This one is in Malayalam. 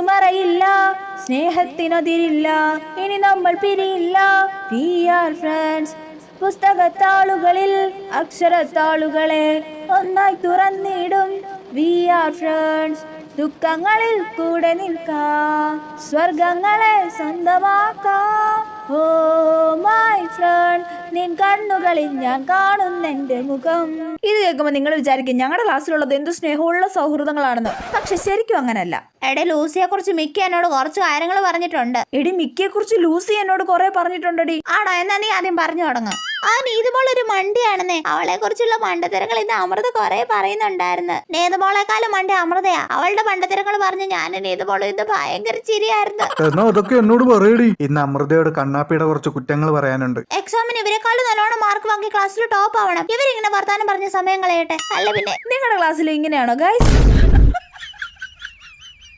മനസ്സിനു മറയില്ല, സ്നേഹത്തിനതിരില്ല, ഇനി നമ്മൾ പിരിയില്ല. We are friends. പുസ്തകത്താളുകളിൽ അക്ഷരത്താളുകളെ ഒന്നായി തുറന്നിടും. We are friends. ദുഃഖങ്ങളിൽ കൂടെ നിൽക്കാം, സ്വർഗങ്ങളെ സ്വന്തമാക്കാം. ഓ മൈ ഫ്രണ്ട്, നിൻ കണ്ണുകളിൽ ഞാൻ കാണുന്നെന്റെ മുഖം. ഇത് കേൾക്കുമ്പോൾ നിങ്ങൾ വിചാരിക്കും ഞങ്ങളുടെ ക്ലാസ്സിലുള്ളത് എന്ത് സ്നേഹമുള്ള സൗഹൃദങ്ങളാണെന്ന്. പക്ഷെ ശരിക്കും അങ്ങനല്ല. എടേ ലൂസിയെ കുറിച്ച് മിക്ക എന്നോട് കുറച്ച് കാര്യങ്ങൾ പറഞ്ഞിട്ടുണ്ട്. എടി മിക്കയെ കുറിച്ച് ലൂസി എന്നോട് കുറെ പറഞ്ഞിട്ടുണ്ടടി. ആണോ? എന്നാ നീ ആദ്യം പറഞ്ഞു തുടങ്ങും. ആ നീതുമോളൊരു മണ്ടിയാണെന്നേ. അവളെ കുറിച്ചുള്ള മണ്ടത്തരങ്ങൾ ഇന്ന് അമൃത കുറെ പറയുന്നുണ്ടായിരുന്നു. നീതുമോളെക്കാളും മണ്ടി അമൃതയാ. അവളുടെ മണ്ടത്തരങ്ങൾ പറഞ്ഞ് ഞാൻ നീതുമോളും ഇത് ഭയങ്കര ചിരിയായിരുന്നു. എന്നാ അതൊക്കെ എന്നോട് പറയടി. ഇന്ന് അമൃതയോട് കണ്ണാപ്പിയുടെ കുറച്ച് കുറ്റങ്ങൾ പറയാനുണ്ട്. എക്സാമിന് ഇവരെക്കാളും നല്ലോണം മാർക്ക് വാങ്ങി ക്ലാസ്സിൽ ടോപ്പ് ആവണം. ഇവരിങ്ങനെ വർത്താനം പറഞ്ഞ സമയം കളയട്ടെ. അല്ല പിന്നെ നിങ്ങളുടെ ക്ലാസ്സിൽ ഇങ്ങനെയാണോ ഗൈസ്?